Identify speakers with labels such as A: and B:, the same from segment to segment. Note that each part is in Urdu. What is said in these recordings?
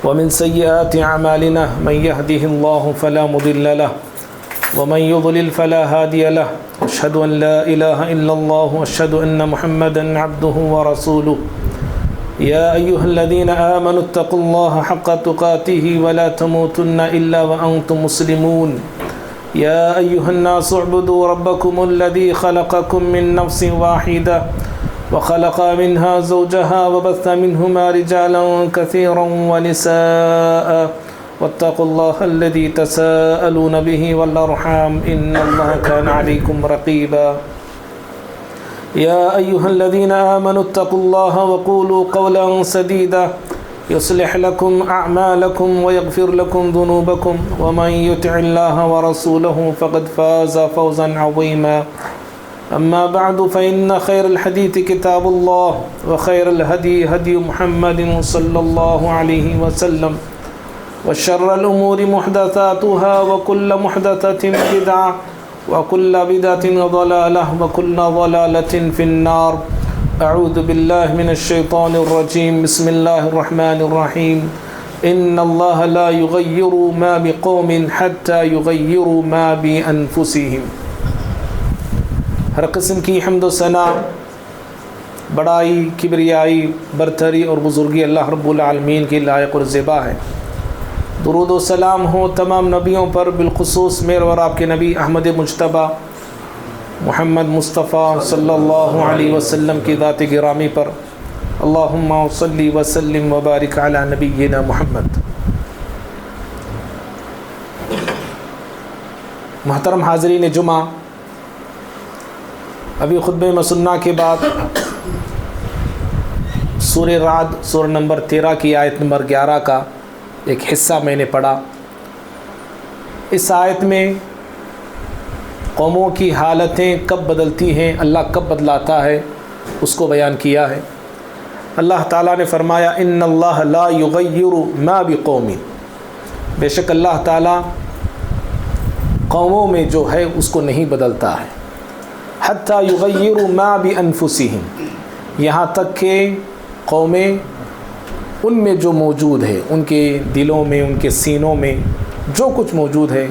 A: ومن سيئات أعمالنا من يهده الله فلا مضل له ومن يضلل فلا هادي له أشهد أن لا إله إلا الله وأشهد أن محمدا عبده ورسوله يا أيها الذين آمنوا اتقوا الله حق تقاته ولا تموتن إلا وأنتم مسلمون يا أيها الناس اعبدوا ربكم الذي خلقكم من نفس واحدة وخلق منها زوجها وبث منهما رجالا كثيرا ونساء واتقوا الله الذي تساءلون به والأرحام إن الله كان عليكم رقيبا يا أيها الذين آمنوا اتقوا الله وقولوا قولا سديدا يصلح لكم أعمالكم ويغفر لكم ذنوبكم ومن يطع الله ورسوله فقد فاز فوزا عظيما أما بعد فإن خير الحديث كتاب الله وخير الهدي هدي محمد صلى الله عليه وسلم وشر الأمور محدثاتها وكل محدثة بدعة وكل بدعة ضلالة وكل ضلالة في النار أعوذ بالله من الشيطان الرجيم بسم الله الرحمن الرحيم إن الله لا يغير ما بقوم حتى يغيروا ما بأنفسهم. ہر قسم کی حمد و ثنا، بڑائی، کبریائی، برتری اور بزرگی اللہ رب العالمین کی لائق اور زیبا ہے. درود و سلام ہو تمام نبیوں پر، بالخصوص میرے اور آپ کے نبی احمد مجتبیٰ محمد مصطفیٰ صلی اللہ علیہ وسلم کی ذات گرامی پر. اللہم صلی وسلم وبارک علی نبینا محمد. محترم حاضرین جمعہ، ابھی خطبہ مسنہ کے بعد سورہ رعد سورہ نمبر 13 کی آیت نمبر 11 کا ایک حصہ میں نے پڑھا. اس آیت میں قوموں کی حالتیں کب بدلتی ہیں، اللہ کب بدلاتا ہے، اس کو بیان کیا ہے. اللہ تعالیٰ نے فرمایا ان اللہ لا یغیر ما بقوم، بے شک اللہ تعالیٰ قوموں میں جو ہے اس کو نہیں بدلتا ہے. حتیٰ یغیروا ما بانفسہم، یہاں تک کہ قومیں ان میں جو موجود ہے، ان کے دلوں میں، ان کے سینوں میں جو کچھ موجود ہے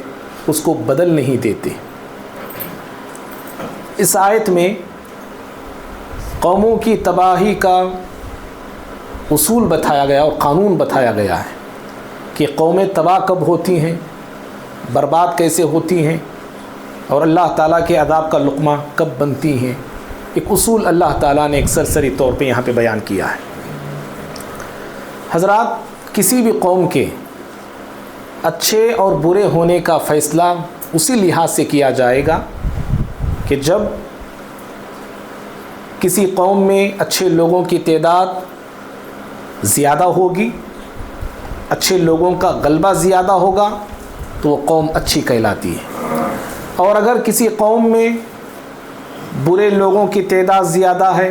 A: اس کو بدل نہیں دیتے. اس آیت میں قوموں کی تباہی کا اصول بتایا گیا اور قانون بتایا گیا ہے کہ قومیں تباہ کب ہوتی ہیں، برباد کیسے ہوتی ہیں، اور اللہ تعالیٰ کے عذاب کا لقمہ کب بنتی ہیں. ایک اصول اللہ تعالیٰ نے ایک سرسری طور پہ یہاں پہ بیان کیا ہے. حضرات، کسی بھی قوم کے اچھے اور برے ہونے کا فیصلہ اسی لحاظ سے کیا جائے گا کہ جب کسی قوم میں اچھے لوگوں کی تعداد زیادہ ہوگی، اچھے لوگوں کا غلبہ زیادہ ہوگا تو وہ قوم اچھی کہلاتی ہے. اور اگر کسی قوم میں برے لوگوں کی تعداد زیادہ ہے،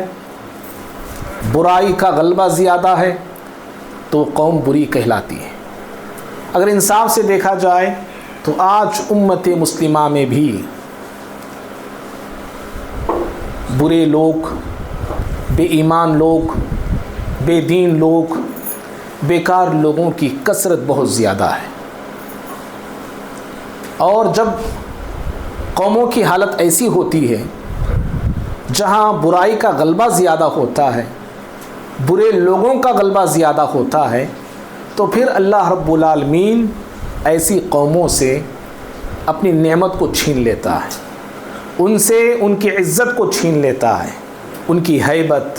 A: برائی کا غلبہ زیادہ ہے تو وہ قوم بری کہلاتی ہے. اگر انصاف سے دیکھا جائے تو آج امت مسلمہ میں بھی برے لوگ، بے ایمان لوگ، بے دین لوگ، بیکار لوگوں کی کثرت بہت زیادہ ہے. اور جب قوموں کی حالت ایسی ہوتی ہے جہاں برائی کا غلبہ زیادہ ہوتا ہے، برے لوگوں کا غلبہ زیادہ ہوتا ہے، تو پھر اللہ رب العالمین ایسی قوموں سے اپنی نعمت کو چھین لیتا ہے، ان سے ان کی عزت کو چھین لیتا ہے، ان کی ہیبت،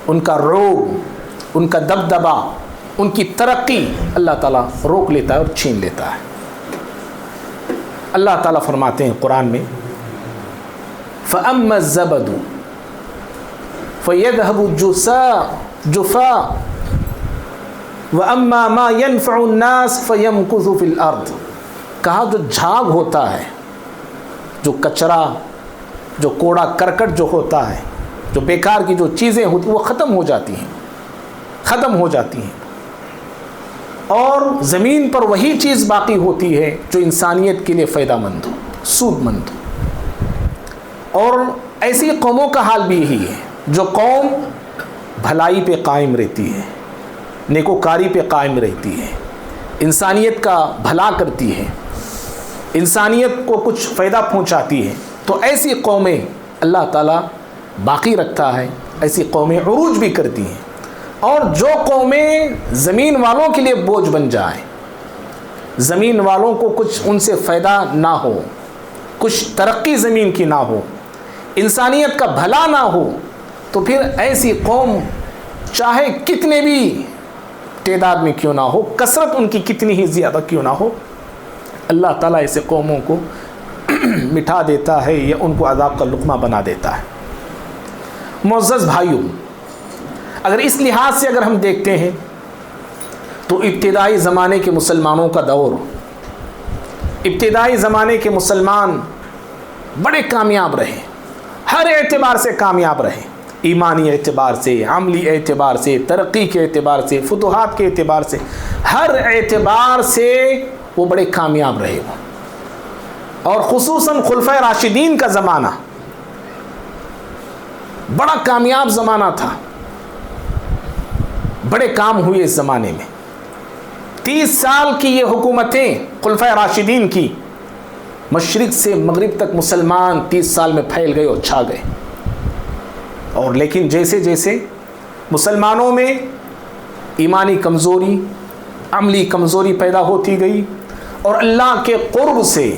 A: ان کا رعب، ان کا دبدبہ، ان کی ترقی اللہ تعالیٰ روک لیتا ہے اور چھین لیتا ہے. اللہ تعالیٰ فرماتے ہیں قرآن میں فَأَمَّا الزَّبَدُ فَيَذْهَبُ جُفَاءً وَأَمَّا مَا يَنْفَعُ النَّاسَ فَيَمْكُثُ فِي الْأَرْضِ. کہا جو جھاگ ہوتا ہے، جو کچرا، جو کوڑا کرکٹ جو ہوتا ہے، جو بیکار کی جو چیزیں ہوتی وہ ختم ہو جاتی ہیں، اور زمین پر وہی چیز باقی ہوتی ہے جو انسانیت کے لیے فائدہ مند ہو، سود مند ہو. اور ایسی قوموں کا حال بھی یہی ہے جو قوم بھلائی پہ قائم رہتی ہے، نیکوکاری پہ قائم رہتی ہے، انسانیت کا بھلا کرتی ہے، انسانیت کو کچھ فائدہ پہنچاتی ہے، تو ایسی قومیں اللہ تعالیٰ باقی رکھتا ہے، ایسی قومیں عروج بھی کرتی ہیں۔ اور جو قومیں زمین والوں کے لیے بوجھ بن جائیں، زمین والوں کو کچھ ان سے فائدہ نہ ہو، کچھ ترقی زمین کی نہ ہو، انسانیت کا بھلا نہ ہو، تو پھر ایسی قوم چاہے کتنے بھی تعداد میں کیوں نہ ہو، کثرت ان کی کتنی ہی زیادہ کیوں نہ ہو، اللہ تعالیٰ ایسے قوموں کو مٹھا دیتا ہے یا ان کو عذاب کا لقمہ بنا دیتا ہے۔ معزز بھائیوں، اگر اس لحاظ سے اگر ہم دیکھتے ہیں تو ابتدائی زمانے کے مسلمانوں کا دور، ابتدائی زمانے کے مسلمان بڑے کامیاب رہے، ہر اعتبار سے کامیاب رہے، ایمانی اعتبار سے، عملی اعتبار سے، ترقی کے اعتبار سے، فتوحات کے اعتبار سے، ہر اعتبار سے وہ بڑے کامیاب رہے وہ۔ اور خصوصاً خلفائے راشدین کا زمانہ بڑا کامیاب زمانہ تھا، بڑے کام ہوئے اس زمانے میں۔ 30 سال کی یہ حکومتیں خلفائے راشدین کی، مشرق سے مغرب تک مسلمان 30 سال میں پھیل گئے اور چھا گئے۔ اور لیکن جیسے جیسے مسلمانوں میں ایمانی کمزوری، عملی کمزوری پیدا ہوتی گئی، اور اللہ کے قرب سے،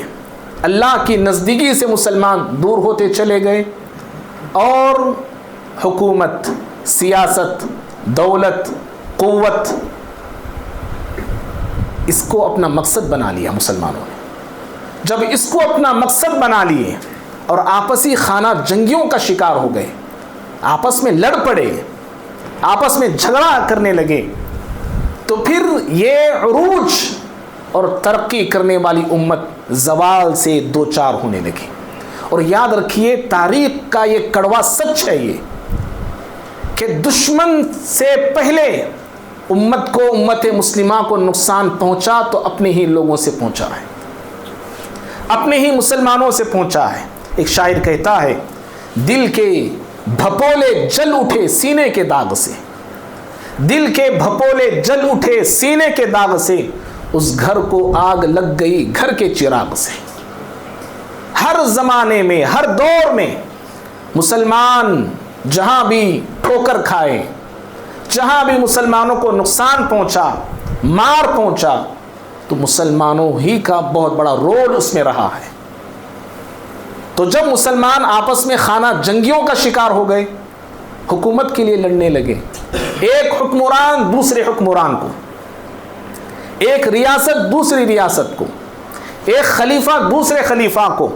A: اللہ کی نزدیکی سے مسلمان دور ہوتے چلے گئے، اور حکومت، سیاست، دولت، قوت، اس کو اپنا مقصد بنا لیا مسلمانوں نے۔ جب اس کو اپنا مقصد بنا لیے اور آپسی خانہ جنگیوں کا شکار ہو گئے، آپس میں لڑ پڑے، آپس میں جھگڑا کرنے لگے، تو پھر یہ عروج اور ترقی کرنے والی امت زوال سے دوچار ہونے لگی۔ اور یاد رکھیے، تاریخ کا یہ کڑوا سچ ہے یہ، کہ دشمن سے پہلے امت کو، امت مسلمہ کو نقصان پہنچا تو اپنے ہی لوگوں سے پہنچا ہے، اپنے ہی مسلمانوں سے پہنچا ہے۔ ایک شاعر کہتا ہے، دل کے بھپولے جل اٹھے سینے کے داغ سے، دل کے بھپولے جل اٹھے سینے کے داغ سے، اس گھر کو آگ لگ گئی گھر کے چراغ سے۔ ہر زمانے میں، ہر دور میں مسلمان جہاں بھی ٹھوکر کھائے، جہاں بھی مسلمانوں کو نقصان پہنچا، مار پہنچا، تو مسلمانوں ہی کا بہت بڑا رول اس میں رہا ہے۔ تو جب مسلمان آپس میں خانہ جنگیوں کا شکار ہو گئے، حکومت کے لیے لڑنے لگے، ایک حکمران دوسرے حکمران کو، ایک ریاست دوسری ریاست کو، ایک خلیفہ دوسرے خلیفہ کو،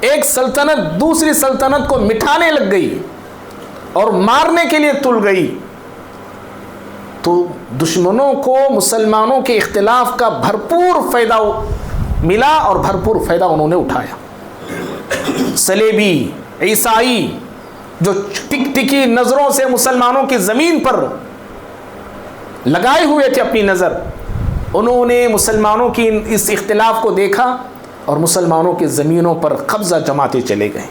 A: ایک سلطنت دوسری سلطنت کو مٹھانے لگ گئی اور مارنے کے لیے تل گئی، تو دشمنوں کو مسلمانوں کے اختلاف کا بھرپور فائدہ ملا اور بھرپور فائدہ انہوں نے اٹھایا۔ صلیبی، عیسائی جو ٹک ٹکی نظروں سے مسلمانوں کی زمین پر لگائے ہوئے تھے اپنی نظر، انہوں نے مسلمانوں کی اس اختلاف کو دیکھا اور مسلمانوں کی زمینوں پر قبضہ جماتے چلے گئے،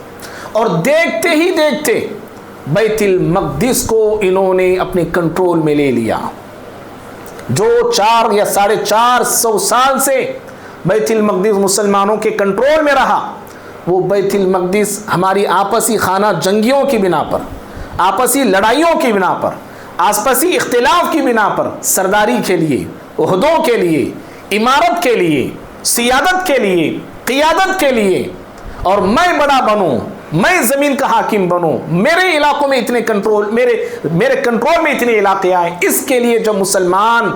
A: اور دیکھتے ہی دیکھتے بیت المقدس کو انہوں نے اپنے کنٹرول میں لے لیا۔ جو 4 یا 450 سال سے بیت المقدس مسلمانوں کے کنٹرول میں رہا، وہ بیت المقدس ہماری آپسی خانہ جنگیوں کی بنا پر، آپسی لڑائیوں کی بنا پر، آپسی اختلاف کی بنا پر، سرداری کے لیے، عہدوں کے لیے، امارت کے لیے، سیادت کے لیے، قیادت کے لیے، اور میں بڑا بنوں، میں زمین کا حاکم بنوں، میرے علاقوں میں اتنے کنٹرول، میرے کنٹرول میں اتنے علاقے آئیں، اس کے لیے جب مسلمان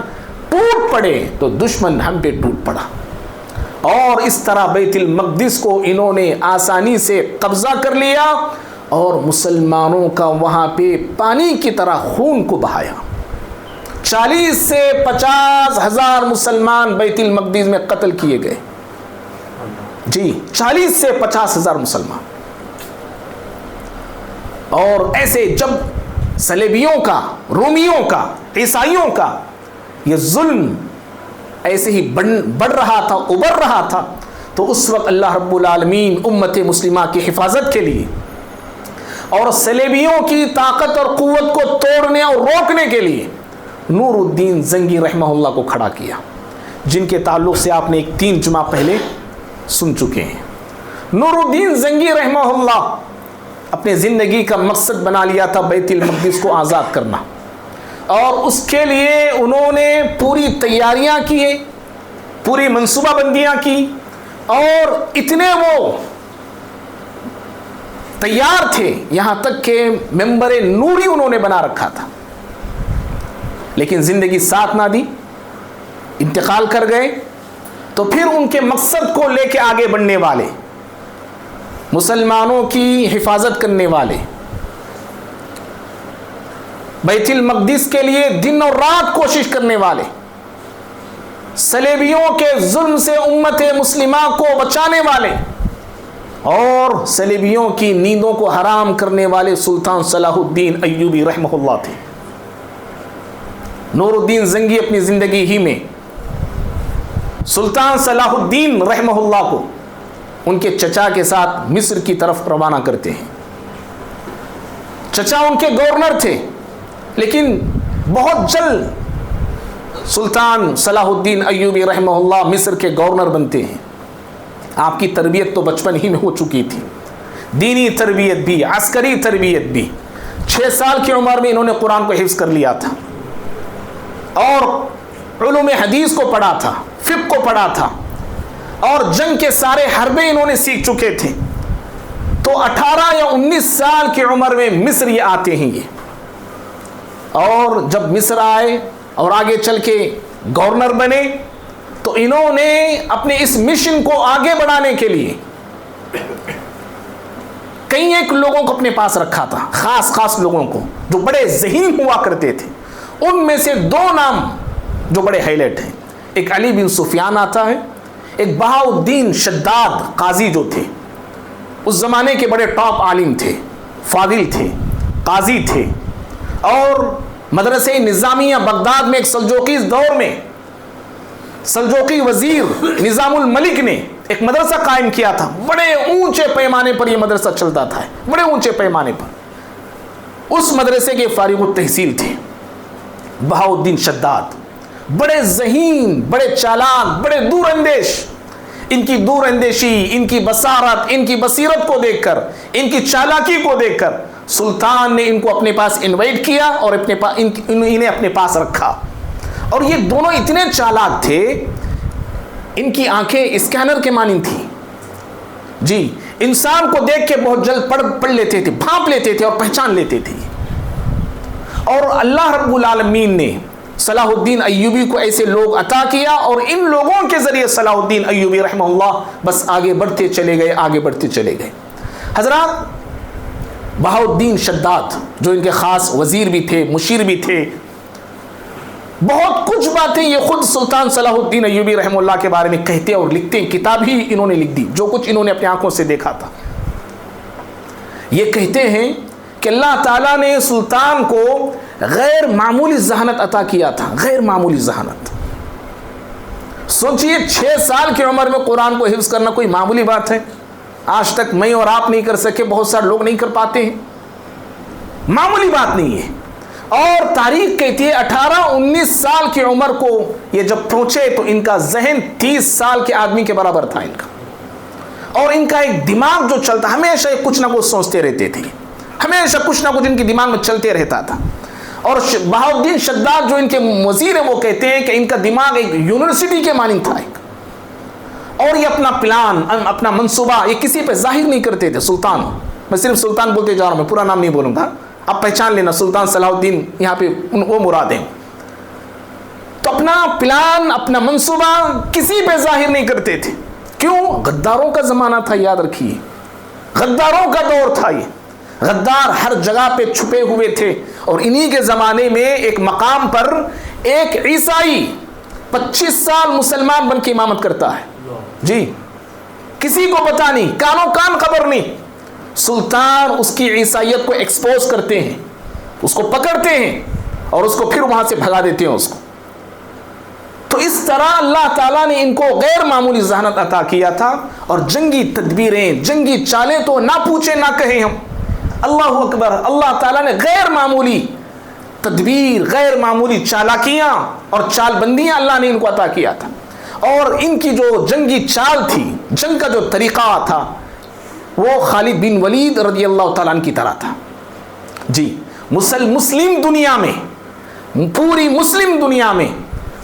A: ٹوٹ پڑے تو دشمن ہم پہ ٹوٹ پڑا، اور اس طرح بیت المقدس کو انہوں نے آسانی سے قبضہ کر لیا اور مسلمانوں کا وہاں پہ پانی کی طرح خون کو بہایا۔ 40 سے 50 ہزار مسلمان بیت المقدس میں قتل کیے گئے، جی 40 سے 50 ہزار مسلمان۔ اور ایسے جب صلیبیوں کا، رومیوں کا، عیسائیوں کا یہ ظلم ایسے ہی بڑھ رہا تھا، ابھر رہا تھا، تو اس وقت اللہ رب العالمین امت مسلمہ کی حفاظت کے لیے اور صلیبیوں کی طاقت اور قوت کو توڑنے اور روکنے کے لیے نور الدین زنگی رحمہ اللہ کو کھڑا کیا، جن کے تعلق سے آپ نے ایک 3 جمعہ پہلے سن چکے ہیں۔ نور الدین زنگی رحمہ اللہ اپنے زندگی کا مقصد بنا لیا تھا بیت المقدس کو آزاد کرنا، اور اس کے لیے انہوں نے پوری تیاریاں کی، پوری منصوبہ بندیاں کی، اور اتنے وہ تیار تھے یہاں تک کہ ممبر نوری انہوں نے بنا رکھا تھا، لیکن زندگی ساتھ نہ دی، انتقال کر گئے۔ تو پھر ان کے مقصد کو لے کے آگے بڑھنے والے، مسلمانوں کی حفاظت کرنے والے، بیت المقدس کے لیے دن اور رات کوشش کرنے والے، صلیبیوں کے ظلم سے امت مسلمہ کو بچانے والے، اور صلیبیوں کی نیندوں کو حرام کرنے والے سلطان صلاح الدین ایوبی رحمہ اللہ تھے۔ نور الدین زنگی اپنی زندگی ہی میں سلطان صلاح الدین رحمہ اللہ کو ان کے چچا کے ساتھ مصر کی طرف روانہ کرتے ہیں۔ چچا ان کے گورنر تھے، لیکن بہت جلد سلطان صلاح الدین ایوبی رحمہ اللہ مصر کے گورنر بنتے ہیں۔ آپ کی تربیت تو بچپن ہی میں ہو چکی تھی، دینی تربیت بھی، عسکری تربیت بھی۔ 6 سال کی عمر میں انہوں نے قرآن کو حفظ کر لیا تھا، اور علوم حدیث کو پڑھا تھا، فقہ کو پڑھا تھا، اور جنگ کے سارے حربے انہوں نے سیکھ چکے تھے۔ تو 18 یا 19 سال کی عمر میں مصر یہ آتے ہیں یہ، اور جب مصر آئے اور آگے چل کے گورنر بنے، تو انہوں نے اپنے اس مشن کو آگے بڑھانے کے لیے کئی ایک لوگوں کو اپنے پاس رکھا تھا، خاص لوگوں کو جو بڑے ذہین ہوا کرتے تھے۔ ان میں سے 2 نام جو بڑے ہائی لائٹ ہیں، ایک علی بن سفیان آتا ہے، ایک بہاؤالدین شداد قاضی جو تھے، اس زمانے کے بڑے ٹاپ عالم تھے، فاضل تھے، قاضی تھے، اور مدرسہ نظامیہ بغداد میں ایک سلجوقی دور میں سلجوقی وزیر نظام الملک نے ایک مدرسہ قائم کیا تھا۔ بڑے اونچے پیمانے پر یہ مدرسہ چلتا تھا، بڑے اونچے پیمانے پر۔ اس مدرسے کے فارغ التحصیل تھے بہاؤالدین شداد، بڑے ذہین، بڑے چالاک، بڑے دور اندیش۔ ان کی دور اندیشی، ان کی بصارت، ان کی بصیرت کو دیکھ کر، ان کی چالاکی کو دیکھ کر سلطان نے ان کو اپنے پاس انوائٹ کیا اور انہیں اپنے پاس رکھا۔ اور یہ دونوں اتنے چالاک تھے، ان کی آنکھیں اسکینر کے مانند تھیں، جی، انسان کو دیکھ کے بہت جلد پڑھ لیتے تھے، بھانپ لیتے تھے اور پہچان لیتے تھے۔ اور اللہ رب العالمین نے صلاح الدین ایوبی کو ایسے لوگ عطا کیا، اور ان لوگوں کے ذریعے صلاح الدین ایوبی رحمہ اللہ بس آگے بڑھتے چلے گئے، آگے بڑھتے چلے گئے۔ حضرات، بہاؤالدین شداد جو ان کے خاص وزیر بھی تھے، مشیر بھی تھے، بہت کچھ باتیں یہ خود سلطان صلاح الدین ایوبی رحمہ اللہ کے بارے میں کہتے اور لکھتے ہیں، کتاب ہی انہوں نے لکھ دی، جو کچھ انہوں نے اپنی آنکھوں سے دیکھا تھا۔ یہ کہتے ہیں کہ اللہ تعالیٰ نے سلطان کو غیر معمولی ذہانت عطا کیا تھا، غیر معمولی ذہانت۔ سوچئے 6 سال کی عمر میں قرآن کو حفظ کرنا کوئی معمولی بات ہے؟ آج تک میں اور آپ نہیں کر سکے، بہت سارے لوگ نہیں کر پاتے ہیں، معمولی بات نہیں ہے۔ اور تاریخ کہتی ہے 18-19 سال کی عمر کو یہ جب پہنچے تو ان کا ذہن 30 سال کے آدمی کے برابر تھا ان کا، اور ان کا ایک دماغ جو چلتا، ہمیشہ کچھ نہ کچھ سوچتے رہتے تھے، ہمیشہ کچھ نہ کچھ ان کے دماغ میں چلتے رہتا تھا۔ اور بہاؤالدین شداد جو ان کے وزیر ہیں، وہ کہتے ہیں کہ ان کا دماغ ایک یونیورسٹی کے مانند تھا ایک، اور یہ اپنا پلان، اپنا منصوبہ یہ کسی پہ ظاہر نہیں کرتے تھے۔ سلطان، میں صرف سلطان بولتے جا رہا ہوں، میں پورا نام نہیں بولوں گا، آپ پہچان لینا، سلطان صلاح الدین یہاں پہ وہ مراد ہیں۔ تو اپنا پلان، اپنا منصوبہ کسی پہ ظاہر نہیں کرتے تھے۔ کیوں؟ غداروں کا زمانہ تھا، یاد رکھیے، غداروں کا دور تھا یہ، غدار ہر جگہ پہ چھپے ہوئے تھے۔ اور انہی کے زمانے میں ایک مقام پر ایک عیسائی 25 سال مسلمان بن کے امامت کرتا ہے، جی، کسی کو پتہ نہیں، کانوں کان خبر نہیں۔ سلطان اس کی عیسائیت کو ایکسپوز کرتے ہیں، اس کو پکڑتے ہیں اور اس کو پھر وہاں سے بھگا دیتے ہیں اس کو۔ تو اس طرح اللہ تعالیٰ نے ان کو غیر معمولی ذہانت عطا کیا تھا، اور جنگی تدبیریں، جنگی چالیں تو نہ پوچھیں نہ کہیں ہم۔ اللہ اکبر، اللہ تعالیٰ نے غیر معمولی تدبیر، غیر معمولی چالاکیاں اور چال بندیاں اللہ نے ان کو عطا کیا تھا۔ اور ان کی جو جنگی چال تھی، جنگ کا جو طریقہ تھا، وہ خالد بن ولید رضی اللہ تعالیٰ عنہ کی طرح تھا. جی مسلم دنیا میں، پوری مسلم دنیا میں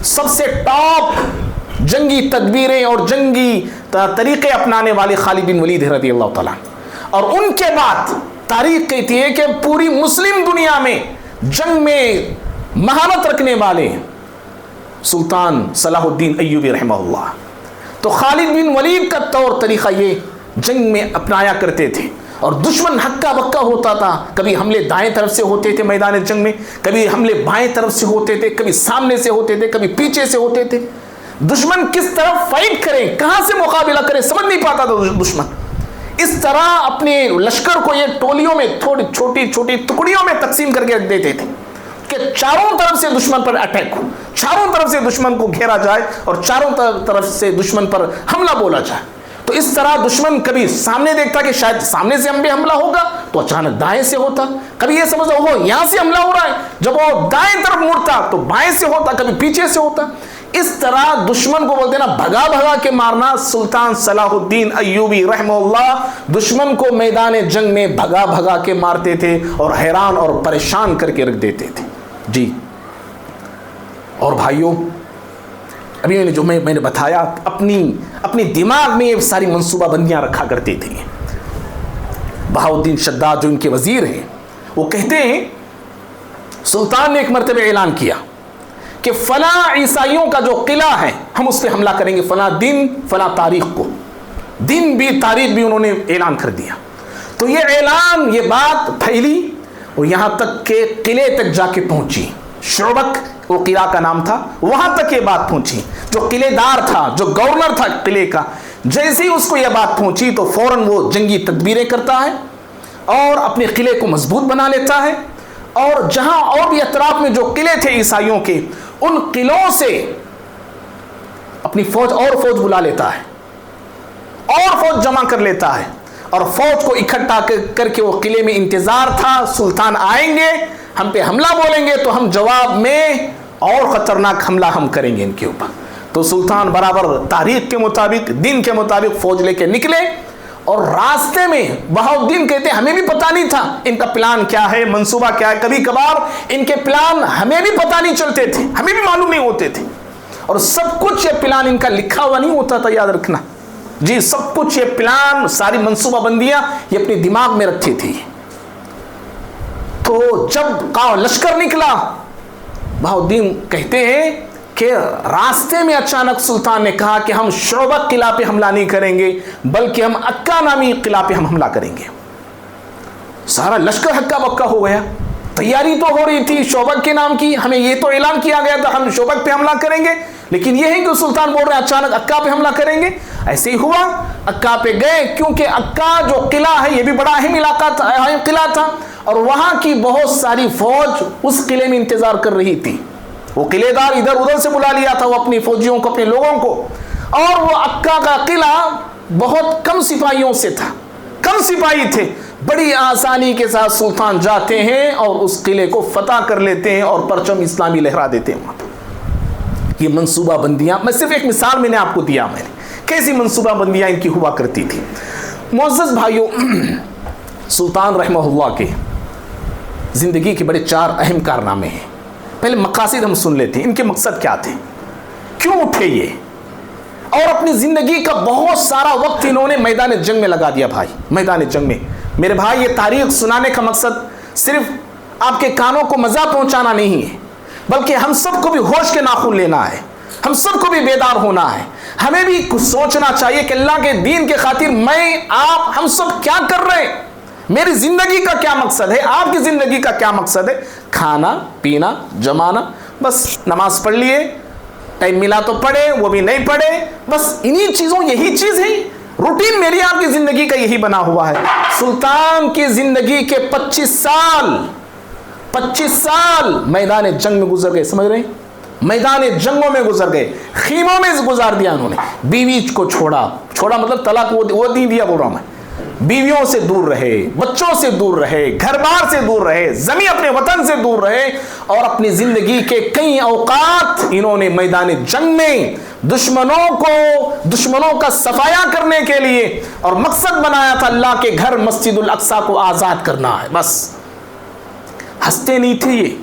A: سب سے ٹاپ جنگی تدبیریں اور جنگی طریقے اپنانے والے خالد بن ولید رضی اللہ تعالیٰ عنہ. اور ان کے بعد تاریخ کہتی ہے کہ پوری مسلم دنیا میں جنگ میں مہارت رکھنے والے سلطان صلاح الدین ایوبی رحمہ اللہ. تو خالد بن ولید کا طور طریقہ یہ جنگ میں اپنایا کرتے تھے. اور دشمن ہکا بکا ہوتا تھا، کبھی حملے دائیں طرف سے ہوتے تھے میدان جنگ میں، کبھی حملے بائیں طرف سے ہوتے تھے، کبھی سامنے سے ہوتے تھے، کبھی پیچھے سے ہوتے تھے. دشمن کس طرف فائٹ کرے، کہاں سے مقابلہ کرے، سمجھ نہیں پاتا تھا دشمن. اس طرح اپنے لشکر کو یہ ٹولیوں میں تھوڑی چھوٹی چھوٹی ٹکڑیوں میں تقسیم کر کے رکھ دیتے تھے کہ چاروں طرف سے دشمن پر اٹیک ہو، چاروں طرف سے دشمن کو گھیرا جائے اور چاروں طرف سے دشمن پر حملہ بولا جائے. تو اس طرح دشمن کبھی سامنے دیکھتا کہ شاید سامنے سے ہم پہ حملہ ہوگا تو اچانک دائیں سے ہوتا، کبھی یہ سمجھتا وہ یہاں سے حملہ ہو رہا ہے، جب وہ دائیں طرف مڑتا تو بائیں سے ہوتا، کبھی پیچھے سے ہوتا. اس طرح دشمن کو بولتے نا بھگا بھگا کے مارنا. سلطان صلاح الدین ایوبی رحمہ اللہ دشمن کو میدان جنگ میں بھگا بھگا کے مارتے تھے اور حیران اور پریشان کر کے رکھ دیتے تھے. جی اور بھائیوں، ابھی جو میں نے بتایا، اپنی دماغ میں یہ ساری منصوبہ بندیاں رکھا کرتے تھے. بہاؤالدین شداد جو ان کے وزیر ہیں، وہ کہتے ہیں سلطان نے ایک مرتبہ اعلان کیا کہ فلاں عیسائیوں کا جو قلعہ ہے ہم اس پہ حملہ کریں گے، فلاں دن فلاں تاریخ کو. دن بھی تاریخ بھی انہوں نے اعلان کر دیا. تو یہ اعلان، یہ بات پھیلی اور یہاں تک کہ قلعے تک جا کے پہنچی. شعبک وہ قلعہ کا نام تھا، وہاں تک یہ بات پہنچی. جو قلعے دار تھا، جو گورنر تھا قلعے کا، جیسے ہی اس کو یہ بات پہنچی تو فوراً وہ جنگی تدبیریں کرتا ہے اور اپنے قلعے کو مضبوط بنا لیتا ہے. اور جہاں اور بھی اطراف میں جو قلعے تھے عیسائیوں کے، ان قلعوں سے اپنی فوج بلا لیتا ہے اور فوج جمع کر لیتا ہے اور فوج کو اکٹھا کر کے وہ قلعے میں انتظار تھا. سلطان آئیں گے، ہم پہ حملہ بولیں گے تو ہم جواب میں اور خطرناک حملہ ہم کریں گے ان کے اوپر. تو سلطان برابر تاریخ کے مطابق، دن کے مطابق فوج لے کے نکلے. اور راستے میں بہاؤالدین کہتے ہیں ہمیں بھی پتہ نہیں تھا ان کا پلان کیا ہے، منصوبہ کیا ہے. کبھی کبھار ان کے پلان ہمیں بھی پتہ نہیں چلتے تھے، ہمیں بھی معلوم نہیں ہوتے تھے. اور سب کچھ یہ پلان ان کا لکھا ہوا نہیں ہوتا تھا، یاد رکھنا. جی سب کچھ یہ پلان، ساری منصوبہ بندیاں یہ اپنے دماغ میں رکھتی تھی. تو جب لشکر نکلا، بہاؤالدین کہتے ہیں کہ راستے میں اچانک سلطان نے کہا کہ ہم شعبک قلعہ پہ حملہ نہیں کریں گے بلکہ ہم عکا نامی قلعہ پہ ہم حملہ کریں گے. سارا لشکر ہکا بکا ہو گیا. تیاری تو ہو رہی تھی شعبک کے نام کی، ہمیں یہ تو اعلان کیا گیا تھا ہم شعبک پہ حملہ کریں گے، لیکن یہ ہے کہ سلطان بول رہے ہیں اچانک عکا پہ حملہ کریں گے. ایسے ہی ہوا، عکا پہ گئے کیونکہ عکا جو قلعہ ہے یہ بھی بڑا اہم علاقہ تھا، اہم قلعہ تھا اور وہاں کی بہت ساری فوج اس قلعے میں انتظار کر رہی تھی. وہ قلعے دار ادھر ادھر سے بلا لیا تھا وہ اپنی فوجیوں کو، اپنے لوگوں کو. اور وہ عکا کا قلعہ بہت کم سپاہیوں سے تھا، کم سپاہی تھے. بڑی آسانی کے ساتھ سلطان جاتے ہیں اور اس قلعے کو فتح کر لیتے ہیں اور پرچم اسلامی لہرا دیتے ہیں وہاں پر. یہ منصوبہ بندیاں، میں صرف ایک مثال میں نے آپ کو دیا، میں نے کیسی منصوبہ بندیاں ان کی ہوا کرتی تھی. معزز بھائیوں، سلطان رحمہ اللہ کے زندگی کے بڑے 4 اہم کارنامے ہیں. پہلے مقاصد ہم سن لیتے ہیں، ان کے مقصد کیا تھے، کیوں اٹھے یہ، اور اپنی زندگی کا بہت سارا وقت انہوں نے میدان جنگ میں لگا دیا. بھائی میدان جنگ میں، میرے بھائی یہ تاریخ سنانے کا مقصد صرف آپ کے کانوں کو مزہ پہنچانا نہیں ہے، بلکہ ہم سب کو بھی ہوش کے ناخن لینا ہے، ہم سب کو بھی بیدار ہونا ہے. ہمیں بھی کچھ سوچنا چاہیے کہ اللہ کے دین کے خاطر میں، آپ، ہم سب کیا کر رہے ہیں، میری زندگی کا کیا مقصد ہے، آپ کی زندگی کا کیا مقصد ہے. کھانا پینا جمانا، بس نماز پڑھ لیے، ٹائم ملا تو پڑھے، وہ بھی نہیں پڑھے، بس انہی چیزوں، یہی چیز ہے روٹین میری آپ کی زندگی کا یہی بنا ہوا ہے. سلطان کی زندگی کے 25 سال میدان جنگ میں گزر گئے. سمجھ رہے ہیں، میدان جنگوں میں گزر گئے، خیموں میں گزار دیا انہوں نے. بیوی کو چھوڑا مطلب طلاق وہ نہیں دیا بول رہا ہوں میں.
B: بیویوں سے دور رہے، بچوں سے دور رہے، گھر بار سے دور رہے، زمین اپنے وطن سے دور رہے، اور اپنی زندگی کے کئی اوقات انہوں نے میدان جنگ میں دشمنوں کا صفایا کرنے کے لیے اور مقصد بنایا تھا اللہ کے گھر مسجد الاقصی کو آزاد کرنا ہے. بس ہنستے نہیں تھے یہ،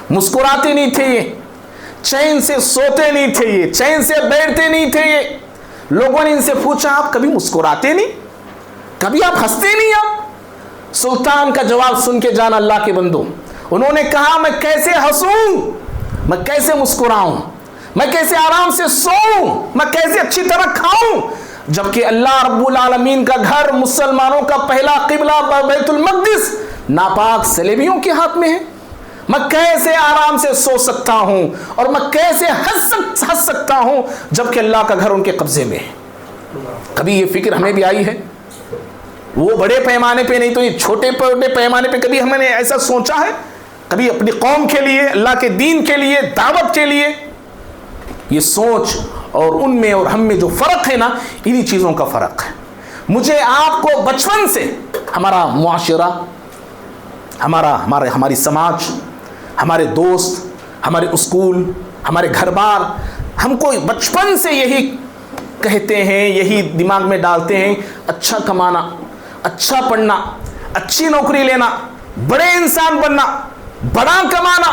B: مسکراتے نہیں تھے یہ، چین سے سوتے نہیں تھے یہ، چین سے بیٹھتے نہیں تھے یہ. لوگوں نے ان سے پوچھا آپ کبھی مسکراتے نہیں، کبھی آپ ہنستے نہیں؟ آپ سلطان کا جواب سن کے جانا اللہ کے بندو. انہوں نے کہا میں کیسے ہنسوں، میں کیسے مسکراؤں، میں کیسے آرام سے سوؤں، میں کیسے اچھی طرح کھاؤں، جبکہ اللہ رب العالمین کا گھر، مسلمانوں کا پہلا قبلہ بیت المقدس ناپاک صلیبیوں کے ہاتھ میں ہے. میں کیسے آرام سے سو سکتا ہوں اور میں کیسے ہنس سکتا ہوں جبکہ اللہ کا گھر ان کے قبضے میں ہے. کبھی یہ فکر ہمیں بھی آئی ہے؟ وہ بڑے پیمانے پہ نہیں تو یہ چھوٹے پیمانے پہ کبھی ہم نے ایسا سوچا ہے؟ کبھی اپنی قوم کے لیے، اللہ کے دین کے لیے، دعوت کے لیے؟ یہ سوچ اور ان میں اور ہم میں جو فرق ہے نا، انہی چیزوں کا فرق ہے. مجھے آپ کو بچپن سے ہمارا معاشرہ، ہماری سماج، ہمارے دوست، ہمارے اسکول، ہمارے گھر بار ہم کو بچپن سے یہی کہتے ہیں، یہی دماغ میں ڈالتے ہیں، اچھا کمانا، اچھا پڑھنا، اچھی نوکری لینا، بڑے انسان بننا، بڑا کمانا.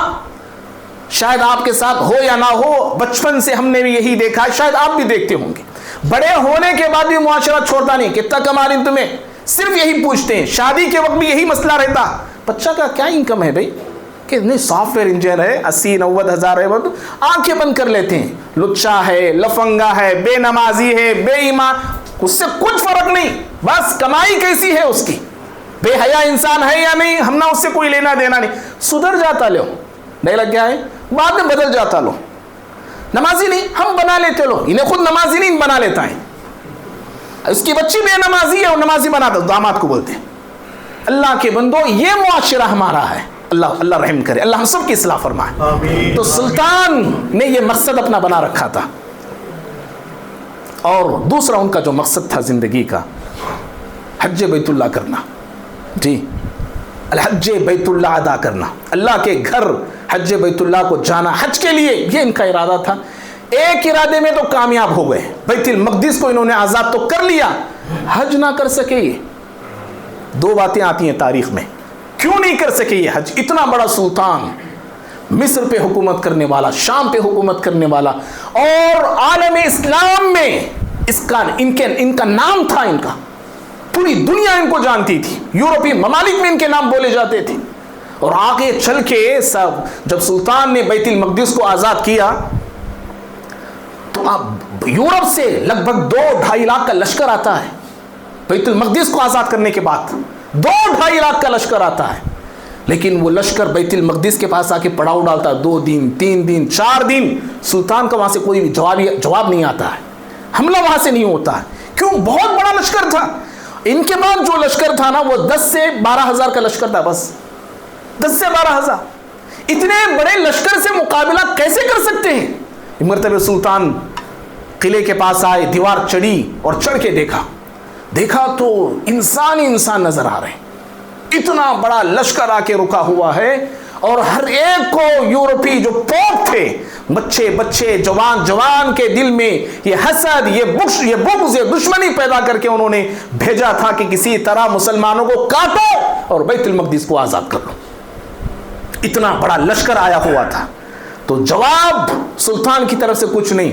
B: شاید آپ کے ساتھ ہو یا نہ ہو، بچپن سے ہم نے بھی یہی دیکھا ہے، شاید آپ بھی دیکھتے ہوں گے. بڑے ہونے کے بعد بھی معاشرہ چھوڑتا نہیں، کتنا کما رہی تمہیں، صرف یہی پوچھتے ہیں. شادی کے وقت بھی یہی مسئلہ رہتا، بچہ کا کیا انکم ہے بھائی، کہ نہیں سافٹ ویئر انجینئر ہے، 80-90 ہزار ہے. آنکھیں بند کر لیتے ہیں. لچا ہے، لفنگا ہے، بے نمازی ہے، بے ایمان، اس سے کچھ فرق نہیں، بس کمائی کیسی ہے اس کی. بے حیا انسان ہے یا نہیں، ہم نہ اس سے کوئی لینا دینا نہیں. سدھر جاتا لو، نہیں لگ گیا ہے، بعد میں بدل جاتا لو. نمازی نہیں، ہم بنا لیتے لو، انہیں خود نمازی نہیں بنا لیتا ہے. اس کی بچی بے نمازی ہے اور نمازی بنا دو، داماد کو بولتے ہیں. اللہ کے بندو، یہ معاشرہ ہمارا ہے. اللہ رحم کرے، اللہ ہم سب کی اصلاح فرمائے. تو سلطان نے یہ مقصد اپنا بنا رکھا تھا. اور دوسرا ان کا جو مقصد تھا زندگی کا، حج بیت اللہ کرنا. جی، الحج بیت اللہ ادا کرنا، اللہ کے گھر حج بیت اللہ کو جانا حج کے لیے، یہ ان کا ارادہ تھا. ایک ارادے میں تو کامیاب ہو گئے، بیت المقدس کو انہوں نے آزاد تو کر لیا، حج نہ کر سکے. یہ دو باتیں آتی ہیں تاریخ میں، کیوں نہیں کر سکے یہ حج؟ اتنا بڑا سلطان، مصر پہ حکومت کرنے والا، شام پہ حکومت کرنے والا، اور عالم اسلام میں ان کا نام تھا، ان کا پوری دنیا ان کو جانتی تھی، یورپی ممالک میں ان کے نام بولے جاتے تھے. اور آگے چل کے جب سلطان نے بیت المقدس کو آزاد کیا تو اب یورپ سے لگ بھگ 2-2.5 لاکھ کا لشکر آتا ہے. بیت المقدس کو آزاد کرنے کے بعد 2-2.5 لاکھ کا لشکر آتا ہے. لیکن وہ لشکر بیت المقدس کے پاس آ کے پڑاؤ ڈالتا ہے. 2 دن 3 دن 4 دن سلطان کا وہاں سے کوئی جواب نہیں آتا ہے، حملہ وہاں سے نہیں ہوتا ہے. کیوں؟ بہت بڑا لشکر تھا. ان کے بعد جو لشکر تھا نا، وہ 10 سے 12 ہزار کا لشکر تھا، بس 10 سے 12 ہزار. اتنے بڑے لشکر سے مقابلہ کیسے کر سکتے ہیں؟ مرتبہ سلطان قلعے کے پاس آئے، دیوار چڑھی اور چڑھ کے دیکھا تو انسان ہی انسان نظر آ رہے ہیں. اتنا بڑا لشکر آ کے رکا ہوا ہے، اور ہر ایک کو یورپی جو پوپ تھے، بچے جوان کے دل میں یہ حسد، یہ بغض، یہ دشمنی پیدا کر کے انہوں نے بھیجا تھا کہ کسی طرح مسلمانوں کو کاٹو اور بیت المقدس کو آزاد کر لو. اتنا بڑا لشکر آیا ہوا تھا. تو جواب سلطان کی طرف سے کچھ نہیں.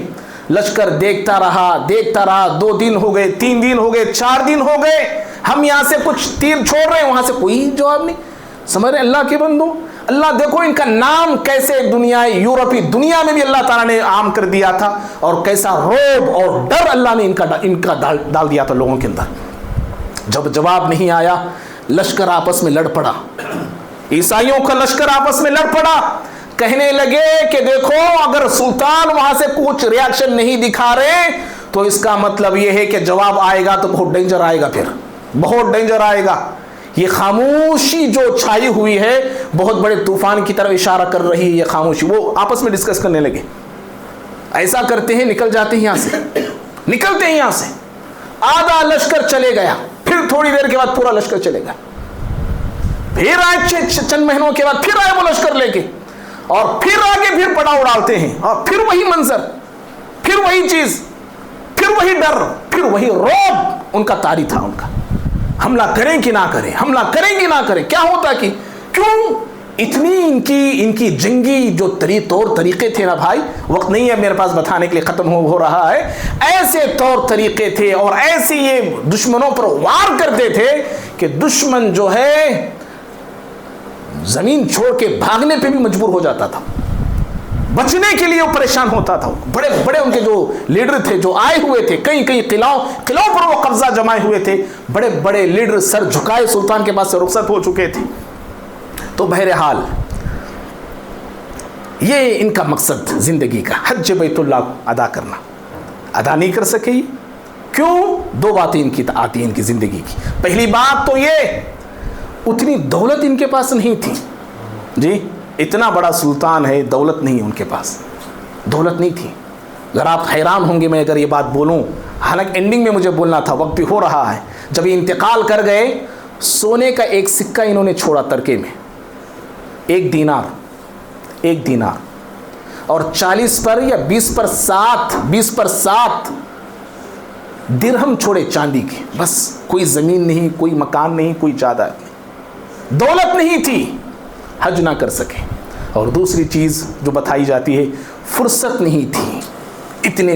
B: لشکر دیکھتا رہا 2 دن ہو گئے، 3 دن ہو گئے، 4 دن ہو گئے. ہم یہاں سے کچھ تیر چھوڑ رہے ہیں، وہاں سے کوئی جواب نہیں. سمجھ رہے اللہ کے بندو؟ اللہ دیکھو ان کا نام کیسے یورپی دنیا میں بھی اللہ تعالیٰ نے عام کر دیا تھا، اور کیسا روب اور ڈر اللہ نے ان کا ڈال دیا تھا لوگوں کے اندر. جب جواب نہیں آیا، لشکر آپس میں لڑ پڑا. عیسائیوں کا لشکر آپس میں لڑ پڑا. کہنے لگے کہ دیکھو، اگر سلطان وہاں سے کچھ ریاکشن نہیں دکھا رہے تو اس کا مطلب یہ ہے کہ جواب آئے گا تو بہت ڈینجر آئے گا، پھر بہت ڈینجر آئے گا. یہ خاموشی جو چھائی ہوئی ہے بہت بڑے طوفان کی طرف اشارہ کر رہی ہے. یہ خاموشی، وہ آپس میں ڈسکس کرنے لگے. ایسا کرتے ہیں، نکلتے ہیں یہاں سے. آدھا لشکر چلے گیا، پھر پھر تھوڑی دیر کے بعد پورا لشکر چلے گا، پھر آئے چند مہینوں کے بعد پھر آئے وہ لشکر لے کے، اور پھر آگے پھر پڑاؤ ڈالتے ہیں، اور پھر وہی منظر، پھر وہی چیز، پھر وہی ڈر، پھر وہی رعب ان کا طاری تھا ان کا، حملہ کریں کہ نہ کریں، حملہ کریں کہ نہ کریں۔ کیا ہوتا کہ کیوں اتنی ان کی جنگی جو طور طریقے تھے نا بھائی، وقت نہیں ہے میرے پاس بتانے کے لیے، ختم ہو رہا ہے، ایسے طور طریقے تھے اور ایسے یہ دشمنوں پر وار کرتے تھے کہ دشمن جو ہے زمین چھوڑ کے بھاگنے پہ بھی مجبور ہو جاتا تھا، بچنے کے لیے وہ پریشان ہوتا تھا۔ بڑے بڑے ان کے جو لیڈر تھے جو آئے ہوئے تھے، کئی کئی قلعوں پر وہ قبضہ جمائے ہوئے تھے، بڑے بڑے لیڈر سر جھکائے سلطان کے پاس سے رخصت ہو چکے تھے۔ تو بہرحال یہ ان کا مقصد زندگی کا حج بیت اللہ ادا کرنا، ادا نہیں کر سکے۔ کیوں؟ دو باتیں ان کی آتی ہیں ان کی زندگی کی۔ پہلی بات تو یہ، اتنی دولت ان کے پاس نہیں تھی، جی اتنا بڑا سلطان ہے، دولت نہیں ان کے پاس، دولت نہیں تھی۔ اگر آپ حیران ہوں گے میں اگر یہ بات بولوں، حالانکہ اینڈنگ میں مجھے بولنا تھا، وقت بھی ہو رہا ہے، جب یہ انتقال کر گئے، سونے کا ایک سکہ انہوں نے چھوڑا ترکے میں، ایک دینار اور 40 پر یا 20 پر 7 درہم چھوڑے چاندی کے، بس کوئی زمین نہیں، کوئی مکان نہیں، کوئی جائیداد نہیں، دولت نہیں تھی، حج نہ کر سکے۔ اور دوسری چیز جو بتائی جاتی ہے، فرصت نہیں تھی، اتنے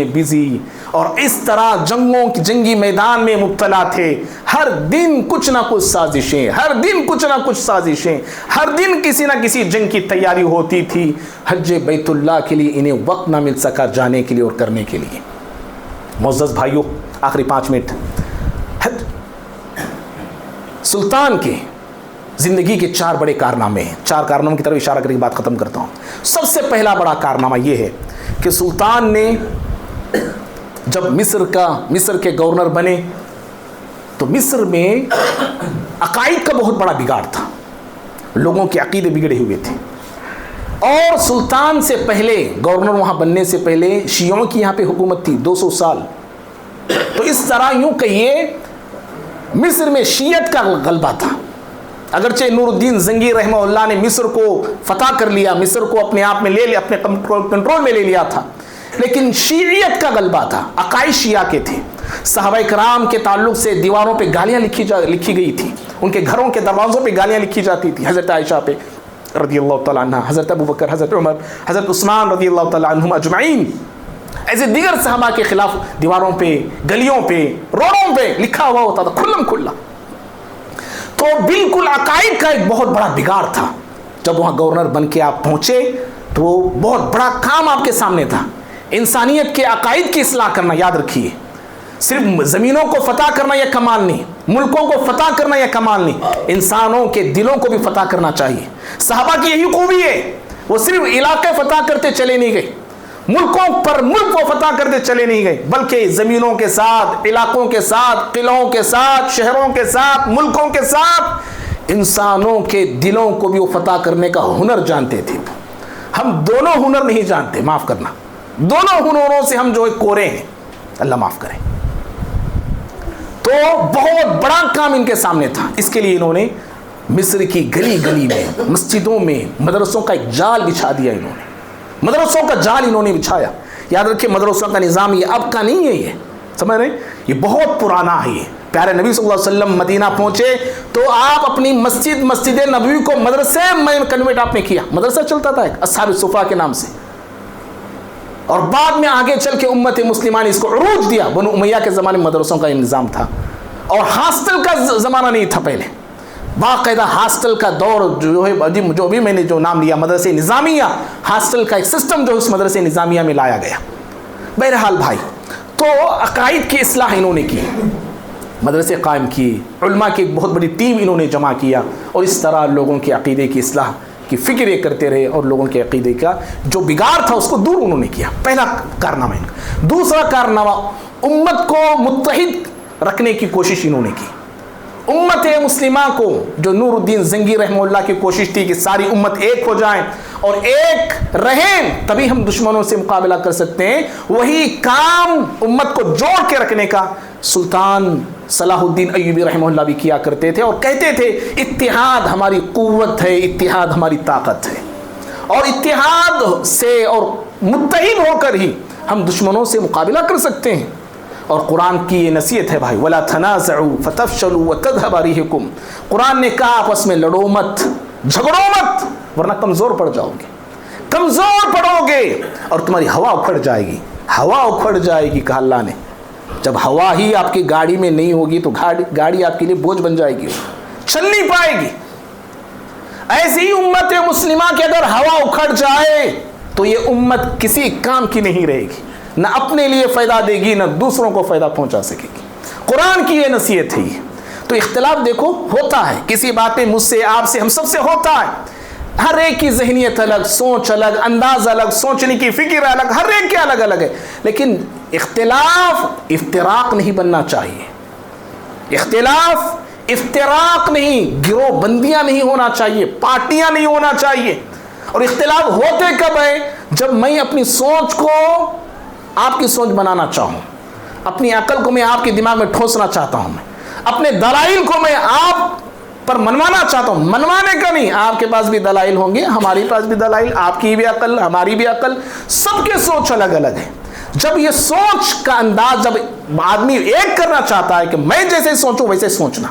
B: بزی اور اس طرح جنگی میدان میں مبتلا تھے، ہر دن کچھ نہ کچھ سازشیں، ہر دن کسی نہ کسی جنگ کی تیاری ہوتی تھی۔ حج بیت اللہ کے لیے انہیں وقت نہ مل سکا جانے کے لیے اور کرنے کے لیے۔ معزز بھائیوں، آخری 5 منٹ، سلطان کے زندگی کے 4 بڑے کارنامے ہیں، 4 کارناموں کی طرف اشارہ کر کے بات ختم کرتا ہوں۔ سب سے پہلا بڑا کارنامہ یہ ہے کہ سلطان نے جب مصر کے گورنر بنے تو مصر میں عقائد کا بہت بڑا بگاڑ تھا، لوگوں کے عقیدے بگڑے ہوئے تھے، اور سلطان سے پہلے، گورنر وہاں بننے سے پہلے شیعوں کی یہاں پہ حکومت تھی 200 سال۔ تو اس طرح یوں کہیے مصر میں شیعت کا غلبہ تھا، اگرچہ نور الدین زنگی رحمہ اللہ نے مصر کو فتح کر لیا، مصر کو اپنے آپ میں لے لیا، اپنے کنٹرول میں لے لیا تھا، لیکن شیعیت کا غلبہ تھا، عقائد شیعہ کے تھے۔ صحابہ کرام کے تعلق سے دیواروں پہ گالیاں لکھی گئی تھی، ان کے گھروں کے دروازوں پہ گالیاں لکھی جاتی تھی، حضرت عائشہ پہ رضی اللہ تعالیٰ عنہ، حضرت ابو بکر، حضرت عمر، حضرت عثمان رضی اللہ تعالیٰ عنہم اجمعین، ایسے دیگر صحابہ کے خلاف دیواروں پہ، گلیوں پہ، روڈوں پہ لکھا ہوا ہوتا تھا کھلم کھلا۔ تو بالکل عقائد کا ایک بہت بڑا بگاڑ تھا۔ جب وہاں گورنر بن کے آپ پہنچے تو وہ بہت بڑا کام آپ کے سامنے تھا، انسانیت کے عقائد کی اصلاح کرنا۔ یاد رکھیے، صرف زمینوں کو فتح کرنا یہ کمال نہیں، ملکوں کو فتح کرنا یہ کمال نہیں، انسانوں کے دلوں کو بھی فتح کرنا چاہیے۔ صحابہ کی یہی خوبی ہے، وہ صرف علاقے فتح کرتے چلے نہیں گئے، ملکوں پر ملک کو فتح کرتے چلے نہیں گئے، بلکہ زمینوں کے ساتھ، علاقوں کے ساتھ، قلعوں کے ساتھ، شہروں کے ساتھ، ملکوں کے ساتھ انسانوں کے دلوں کو بھی وہ فتح کرنے کا ہنر جانتے تھے۔ ہم دونوں ہنر نہیں جانتے، معاف کرنا، دونوں ہنروں سے ہم جو ہے کورے ہیں، اللہ معاف کرے۔ تو بہت بڑا کام ان کے سامنے تھا، اس کے لیے انہوں نے مصر کی گلی گلی میں، مسجدوں میں مدرسوں کا ایک جال بچھا دیا، انہوں نے مدرسوں کا جال انہوں نے بچھایا۔ یاد رکھیں، مدرسوں کا نظام یہ اب کا نہیں ہے، یہ سمجھ رہے ہیں، یہ بہت پرانا ہے۔ یہ پیارے نبی صلی اللہ علیہ وسلم مدینہ پہنچے تو آپ اپنی مسجد نبوی کو مدرسے میں کنورٹ آپ نے کیا، مدرسہ چلتا تھا ایک اصحاب الصفا کے نام سے، اور بعد میں آگے چل کے امت مسلمہ نے اس کو عروج دیا۔ بنو امیہ کے زمانے میں مدرسوں کا نظام تھا، اور ہاسٹل کا زمانہ نہیں تھا پہلے، باقاعدہ ہاسٹل کا دور جو ہے، جو بھی میں نے جو نام لیا مدرسے نظامیہ، ہاسٹل کا ایک سسٹم جو اس مدرسے نظامیہ میں لایا گیا۔ بہرحال بھائی، تو عقائد کی اصلاح انہوں نے کی، مدرسے قائم کیے، علماء کی ایک بہت بڑی ٹیم انہوں نے جمع کیا، اور اس طرح لوگوں کے عقیدے کی اصلاح کی فکر یہ کرتے رہے، اور لوگوں کے عقیدے کا جو بگاڑ تھا اس کو دور انہوں نے کیا۔ پہلا کارنامہ ان کا۔ دوسرا کارنامہ، امت کو متحد رکھنے کی کوشش انہوں نے کی۔ امت مسلمہ کو، جو نور الدین زنگی رحمہ اللہ کی کوشش تھی کہ ساری امت ایک ہو جائیں اور ایک رہیں، تبھی ہم دشمنوں سے مقابلہ کر سکتے ہیں، وہی کام امت کو جوڑ کے رکھنے کا سلطان صلاح الدین ایوبی رحمہ اللہ بھی کیا کرتے تھے اور کہتے تھے اتحاد ہماری قوت ہے، اتحاد ہماری طاقت ہے، اور اتحاد سے اور متحد ہو کر ہی ہم دشمنوں سے مقابلہ کر سکتے ہیں۔ اور قرآن کی یہ نصیحت ہے بھائی، وَلَا تَنَازَعُوا فَتَفْشَلُوا وَتَذْهَبَ رِيحُكُمْ، قرآن نے کہا آپس میں لڑو مت، جھگڑو مت، ورنہ کمزور پڑ جاؤ گے، کمزور پڑو گے اور تمہاری ہوا اکھڑ جائے گی، ہوا اکھڑ جائے گی، کہا اللہ نے۔ جب ہوا ہی آپ کی گاڑی میں نہیں ہوگی تو گاڑی آپ کے لیے بوجھ بن جائے گی، چل نہیں پائے گی۔ ایسی ہی امت مسلمہ کی اگر ہوا اکھڑ جائے تو یہ امت کسی کام کی نہیں رہے گی، نہ اپنے لیے فائدہ دے گی، نہ دوسروں کو فائدہ پہنچا سکے گی۔ قرآن کی یہ نصیحت ہے۔ تو اختلاف دیکھو ہوتا ہے، کسی بات پہ مجھ سے، آپ سے، ہم سب سے ہوتا ہے، ہر ایک کی ذہنیت الگ، سوچ الگ، انداز الگ، سوچنے کی فکر الگ، ہر ایک کے الگ الگ ہے، لیکن اختلاف افتراق نہیں بننا چاہیے، اختلاف افتراق نہیں، گروہ بندیاں نہیں ہونا چاہیے، پارٹیاں نہیں ہونا چاہیے۔ اور اختلاف ہوتے کب ہے؟ جب میں اپنی سوچ کو آپ کی سوچ بنانا چاہوں، اپنی عقل کو میں آپ کے دماغ میں ٹھوسنا چاہتا ہوں، میں اپنے دلائل کو میں آپ پر منوانا چاہتا ہوں، منوانے کا نہیں، آپ کے پاس بھی دلائل ہوں گے، ہمارے پاس بھی دلائل، آپ کی بھی عقل، ہماری بھی عقل، سب کے سوچ الگ الگ ہے۔ جب یہ سوچ کا انداز، جب آدمی ایک کرنا چاہتا ہے کہ میں جیسے سوچوں ویسے سوچنا،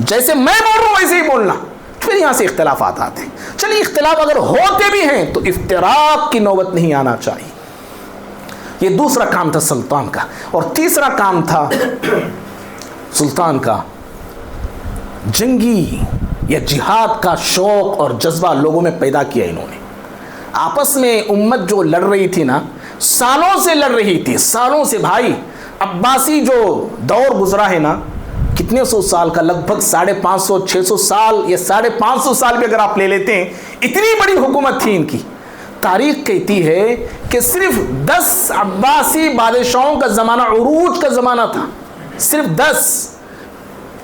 B: جیسے میں بول رہا ہوں ویسے ہی بولنا، پھر یہاں سے اختلافات آتے ہیں۔ چلیے اختلاف اگر ہوتے بھی ہیں تو افتراق کی نوبت نہیں آنا چاہیے۔ یہ دوسرا کام تھا سلطان کا۔ اور تیسرا کام تھا سلطان کا، جنگی یا جہاد کا شوق اور جذبہ لوگوں میں پیدا کیا انہوں نے۔ آپس میں امت جو لڑ رہی تھی نا، سالوں سے لڑ رہی تھی، سالوں سے بھائی۔ عباسی جو دور گزرا ہے نا، کتنے سو سال کا، لگ بھگ 550 600 سال یا 550 سال بھی اگر آپ لے لیتے ہیں، اتنی بڑی حکومت تھی ان کی۔ تاریخ کہتی ہے کہ صرف 10 عباسی بادشاہوں کا زمانہ عروج کا زمانہ تھا، صرف 10۔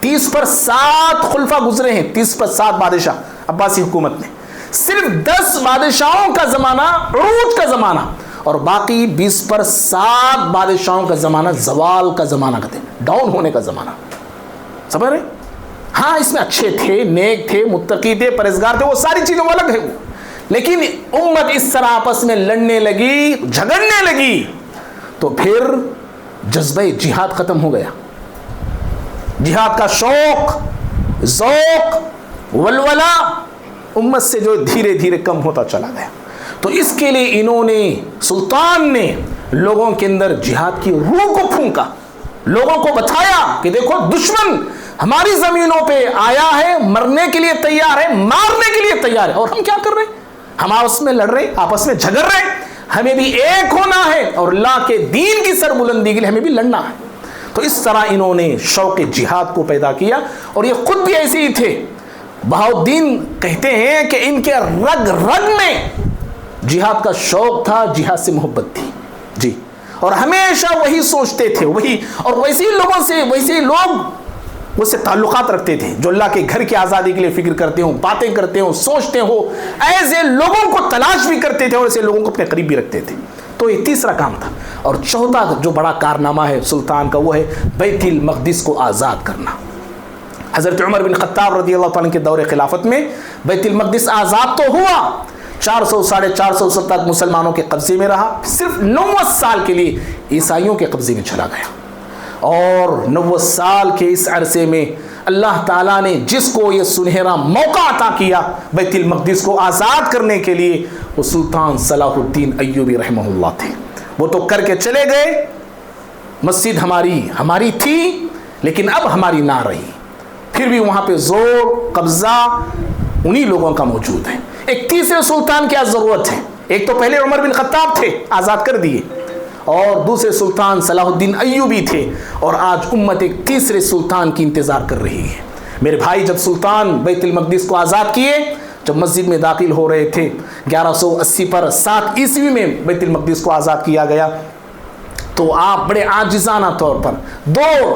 B: 30 پر 7 خلفاء گزرے ہیں، 30 پر 7 بادشاہ عباسی حکومت میں، صرف 10 بادشاہوں کا زمانہ عروج کا زمانہ، اور باقی 20 پر 7 بادشاہوں کا زمانہ زوال کا زمانہ کہتے ہیں، ڈاؤن ہونے کا زمانہ۔ سمجھ رہے؟ ہاں اس میں اچھے تھے، نیک تھے، متقی تھے، پرہیزگار تھے، وہ ساری چیزوں الگ ہے وہ، لیکن امت اس طرح آپس میں لڑنے لگی، جھگڑنے لگی، تو پھر جذبہ جہاد ختم ہو گیا۔ جہاد کا شوق، ذوق، ولولہ امت سے جو دھیرے دھیرے کم ہوتا چلا گیا۔ تو اس کے لیے انہوں نے، سلطان نے لوگوں کے اندر جہاد کی روح کو پھونکا، لوگوں کو بتایا کہ دیکھو دشمن ہماری زمینوں پہ آیا ہے، مرنے کے لیے تیار ہے، مارنے کے لیے تیار ہے، اور ہم کیا کر رہے ہیں؟ ہم آپس میں لڑ رہے، آپس میں جھگڑ رہے۔ ہمیں بھی ایک ہونا ہے اور اللہ کے دین کی سربلندی کے لیے ہمیں بھی لڑنا ہے۔ تو اس طرح انہوں نے شوق جہاد کو پیدا کیا، اور یہ خود بھی ایسے ہی تھے۔ بہاؤالدین کہتے ہیں کہ ان کے رگ رگ میں جہاد کا شوق تھا، جہاد سے محبت تھی جی، اور ہمیشہ وہی سوچتے تھے، وہی، اور ویسے ہی لوگوں سے، ویسے ہی لوگ اس سے تعلقات رکھتے تھے جو اللہ کے گھر کی آزادی کے لیے فکر کرتے ہوں، باتیں کرتے ہوں، سوچتے ہو، ایسے لوگوں کو تلاش بھی کرتے تھے اور ایسے لوگوں کو اپنے قریب بھی رکھتے تھے۔ تو یہ تیسرا کام تھا۔ اور چوتھا جو بڑا کارنامہ ہے سلطان کا، وہ ہے بیت المقدس کو آزاد کرنا۔ حضرت عمر بن خطاب رضی اللہ تعالیٰ کے دور خلافت میں بیت المقدس آزاد تو ہوا، 400 ساڑھے 400 سال تک مسلمانوں کے قبضے میں رہا، صرف 90 سال کے لیے عیسائیوں کے قبضے میں چلا گیا۔ اور 90 سال کے اس عرصے میں اللہ تعالیٰ نے جس کو یہ سنہرا موقع عطا کیا بیت المقدس کو آزاد کرنے کے لیے، وہ سلطان صلاح الدین ایوبی رحمہ اللہ تھے۔ وہ تو کر کے چلے گئے، مسجد ہماری تھی لیکن اب ہماری نہ رہی، پھر بھی وہاں پہ زور قبضہ انہی لوگوں کا موجود ہے۔ ایک تیسرے سلطان کی ضرورت ہے، ایک تو پہلے عمر بن خطاب تھے، آزاد کر دیے، اور دوسرے سلطان صلاح الدین ایوبی تھے، اور آج امت ایک تیسرے سلطان کی انتظار کر رہی ہے۔ میرے بھائی، جب سلطان بیت المقدس کو آزاد کیے، جب مسجد میں داخل ہو رہے تھے 1180 پر 7 عیسوی میں بیت المقدس کو آزاد کیا گیا، تو آپ بڑے عاجزانہ طور پر 2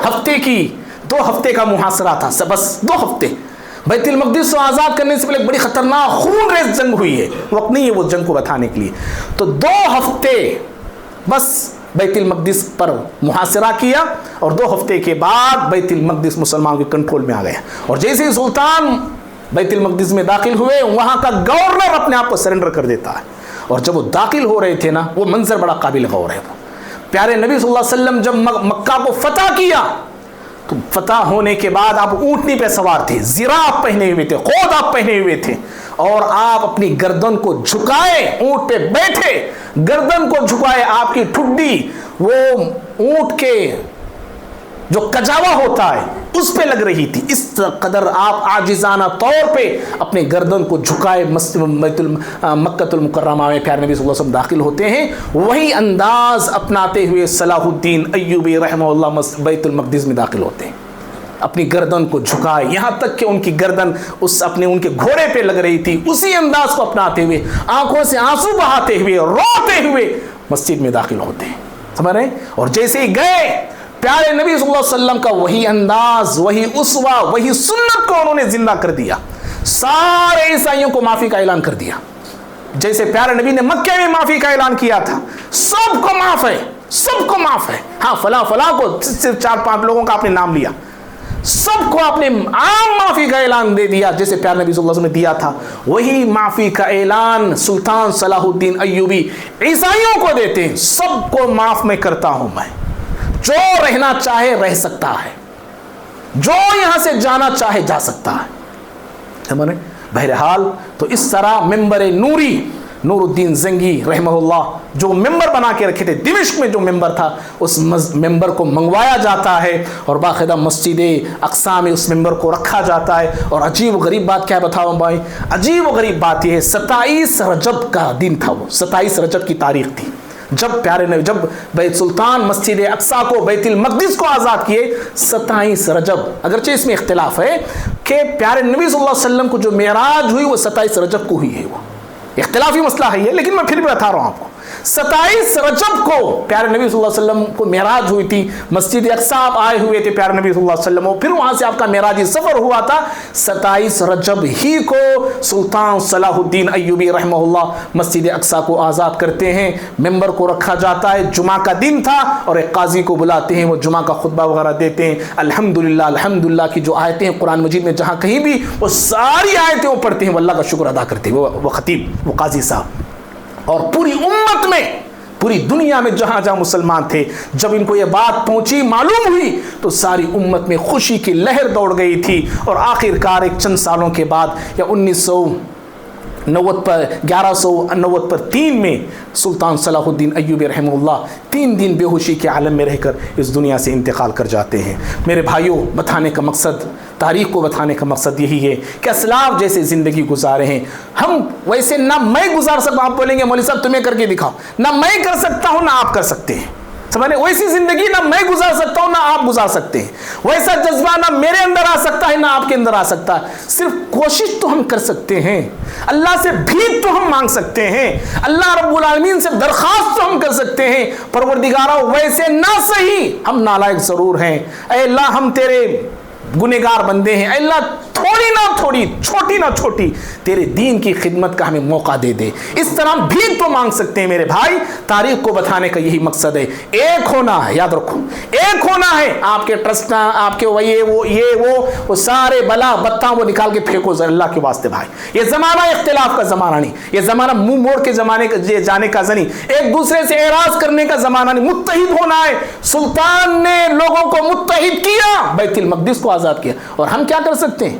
B: ہفتے کا محاصرہ تھا، بس 2 ہفتے۔ بیت المقدس کو آزاد کرنے سے پہلے بڑی خطرناک خون ریز جنگ ہوئی ہے، وقت نہیں ہے وہ جنگ کو بتانے کے لیے۔ تو 2 ہفتے بس بیت المقدس پر محاصرہ کیا اور 2 ہفتے کے بعد بیت المقدس مسلمانوں کے کنٹرول میں آ گیا. اور جیسے ہی سلطان بیت المقدس میں داخل ہوئے وہاں کا گورنر اپنے آپ کو سرنڈر کر دیتا ہے. اور جب وہ داخل ہو رہے تھے نا وہ منظر بڑا قابل غور ہے. وہ پیارے نبی صلی اللہ علیہ وسلم جب مکہ کو فتح کیا تو فتح ہونے کے بعد آپ اونٹنی پہ سوار تھے, زرہ آپ پہنے ہوئے تھے, خود آپ پہنے ہوئے تھے, اور آپ اپنی گردن کو جھکائے اونٹ پہ بیٹھے, گردن کو جھکائے, آپ کی ٹھڈی وہ اونٹ کے جو کجاوا ہوتا ہے اس پہ لگ رہی تھی. اس قدر آپ عاجزانہ طور پہ اپنے گردن کو جھکائے مکہ المکرمہ میں پیارے نبی صلی اللہ علیہ وسلم داخل ہوتے ہیں. وہی انداز اپناتے ہوئے صلاح الدین ایوبی رحمہ اللہ بیت المقدس میں داخل ہوتے ہیں, اپنی گردن کو جھکائے, یہاں تک کہ ان کی گردن ان کے گھوڑے پہ لگ رہی تھی. اسی انداز کو اپناتے ہوئے, آنکھوں سے آنسو بہاتے ہوئے, روتے ہوئے مسجد میں داخل ہوتے ہیں. سمجھ رہے ہیں؟ اور جیسے ہی گئے پیارے نبی صلی اللہ علیہ وسلم کا وہی انداز, وہی اسوہ, وہی سنت کو انہوں نے زندہ کر دیا. سارے عیسائیوں کو معافی کا اعلان کر دیا. جیسے پیارے نبی نے مکہ میں معافی کا اعلان کیا تھا, سب کو معاف ہے, سب کو معاف ہے. ہاں فلاں کو صرف 4-5 لوگوں کا آپ نے نام لیا, سب کو آپ نے عام معافی کا اعلان دے دیا جیسے پیارے نبی صلی اللہ علیہ وسلم نے دیا تھا. وہی معافی کا اعلان سلطان صلاح الدین ایوبی عیسائیوں کو دیتے ہیں, سب کو معاف میں کرتا ہوں میں, جو رہنا چاہے رہ سکتا ہے, جو یہاں سے جانا چاہے جا سکتا ہے. بہرحال تو اس طرح ممبر نوری نور الدین زنگی رحمہ اللہ جو ممبر بنا کے رکھے تھے دمشق میں, جو ممبر تھا اس ممبر کو منگوایا جاتا ہے اور باقاعدہ مسجد اقصی میں اس ممبر کو رکھا جاتا ہے. اور عجیب و غریب بات کیا بتاؤں بھائی, عجیب و غریب بات یہ ہے 27 رجب کا دن تھا, وہ 27 رجب کی تاریخ تھی جب پیارے نے جب بیت سلطان مسجد اقصی کو بیت المقدس کو آزاد کیے. 27 رجب, اگرچہ اس میں اختلاف ہے کہ پیارے نبی صلی اللہ علیہ وسلم کو جو معراج ہوئی وہ 27 رجب کو ہوئی ہے, وہ اختلافی مسئلہ ہے یہ, لیکن میں پھر بھی بتا رہا ہوں آپ کو. 27 رجب کو پیارے نبی صلی اللہ علیہ وسلم کو معراج ہوئی تھی, مسجد اقصی آپ آئے ہوئے تھے پیارے نبی صلی اللہ علیہ وسلم, اور پھر وہاں سے آپ کا معراجی سفر ہوا تھا. 27 رجب ہی کو سلطان صلاح الدین ایوبی رحمہ اللہ مسجد اقصی کو آزاد کرتے ہیں, ممبر کو رکھا جاتا ہے. جمعہ کا دن تھا اور ایک قاضی کو بلاتے ہیں, وہ جمعہ کا خطبہ وغیرہ دیتے ہیں. الحمدللہ الحمدللہ کی جو آیتیں ہیں قرآن مجید میں جہاں کہیں بھی وہ ساری آیتیں وہ پڑھتے ہیں, وہ اللہ کا شکر ادا کرتے ہیں, وہ خطیب, وہ قاضی صاحب. اور پوری امت میں, پوری دنیا میں جہاں جہاں مسلمان تھے, جب ان کو یہ بات پہنچی معلوم ہوئی تو ساری امت میں خوشی کی لہر دوڑ گئی تھی. اور آخرکار ایک چند سالوں کے بعد یا 1190 پر 3 میں سلطان صلاح الدین ایوبی رحمہ اللہ 3 دن بے ہوشی کے عالم میں رہ کر اس دنیا سے انتقال کر جاتے ہیں. میرے بھائیوں, بتانے کا مقصد, تاریخ کو بتانے کا مقصد یہی ہے کہ اسلاف جیسے زندگی گزارے ہیں ہم ویسے نہ میں گزار سکتا ہوں. آپ بولیں گے مولوی صاحب تمہیں کر کے دکھاؤ, نہ میں کر سکتا ہوں نہ آپ کر سکتے ہیں. سمجھے, ویسی زندگی نہ میں گزار سکتا ہوں نہ آپ گزار سکتے ہیں. ویسا جذبہ نہ میرے اندر آ سکتا ہے نہ آپ کے اندر آ سکتا ہے. صرف کوشش تو ہم کر سکتے ہیں, اللہ سے بھیک تو ہم مانگ سکتے ہیں, اللہ رب العالمین سے درخواست تو ہم کر سکتے ہیں. پروردگارا ویسے نہ صحیح ہم نالائق ضرور ہیں, اے اللہ ہم تیرے گنہگار بندے ہیں, اے اللہ تھوڑی نہ تھوڑی, چھوٹی نہ چھوٹی تیرے دین کی خدمت کا ہمیں موقع دے دے. اس طرح بھی تو مانگ سکتے ہیں میرے بھائی. تاریخ کو بتانے کا یہی مقصد ہے, ایک ہونا ہے, یاد رکھو ایک ہونا ہے. آپ کے ٹرسٹ, آپ کے وہ سارے بلا بتاں وہ نکال کے پھینکو اللہ کے واسطے بھائی. یہ زمانہ اختلاف کا زمانہ نہیں, یہ زمانہ منہ موڑ کے زمانے کا جانے کا نہیں, ایک دوسرے سے اعراض کرنے کا زمانہ نہیں. متحد ہونا ہے. سلطان نے لوگوں کو متحد کیا, بیت المقدس کو آزاد کیا. اور ہم کیا کر سکتے ہیں,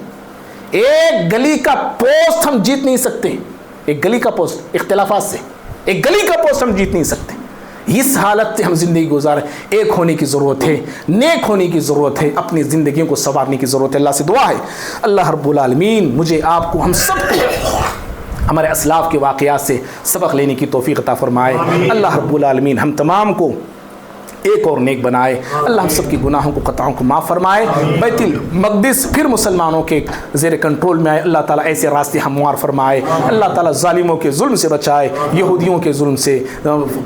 B: ایک گلی کا پوسٹ ہم جیت نہیں سکتے. ایک گلی کا پوسٹ اختلافات سے, ایک گلی کا پوسٹ ہم جیت نہیں سکتے. اس حالت سے ہم زندگی گزارے. ایک ہونے کی ضرورت ہے, نیک ہونے کی ضرورت ہے, اپنی زندگیوں کو سنوارنے کی ضرورت ہے. اللہ سے دعا ہے اللہ رب العالمین مجھے, آپ کو, ہم سب کو ہمارے اسلاف کے واقعات سے سبق لینے کی توفیق عطا فرمائے. اللہ رب العالمین ہم تمام کو ایک اور نیک بنائے. اللہ ہم سب کی گناہوں کو خطاؤں کو معاف فرمائے. بیت المقدس پھر مسلمانوں کے زیر کنٹرول میں آئے. اللہ تعالیٰ ایسے راستے ہموار فرمائے. اللہ تعالیٰ ظالموں کے ظلم سے بچائے, یہودیوں کے ظلم سے,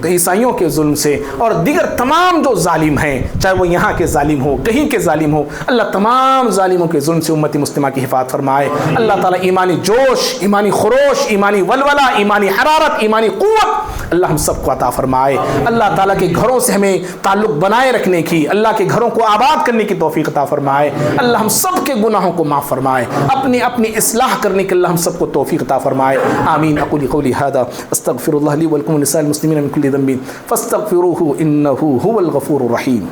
B: عیسائیوں کے ظلم سے, اور دیگر تمام جو ظالم ہیں, چاہے وہ یہاں کے ظالم ہو کہیں کے ظالم ہو, اللہ تمام ظالموں کے ظلم سے امت مسلمہ کی حفاظت فرمائے. اللہ تعالیٰ ایمانی جوش, ایمانی خروش, ایمانی ولولہ, ایمانی حرارت, ایمانی قوت اللہ ہم سب کو عطا فرمائے. اللہ تعالیٰ کے گھروں سے ہمیں تعلق بنائے رکھنے کی, اللہ کے گھروں کو آباد کرنے کی توفیق عطا فرمائے. اللہ ہم سب کے گناہوں کو معاف فرمائے, اپنی اپنی اصلاح کرنے کے اللہ ہم سب کو توفیق عطا فرمائے. آمین. اقول قولی هذا استغفر الله لي ولكم ولسائر المسلمين من كل ذنب فاستغفروه انه هو الغفور الرحيم.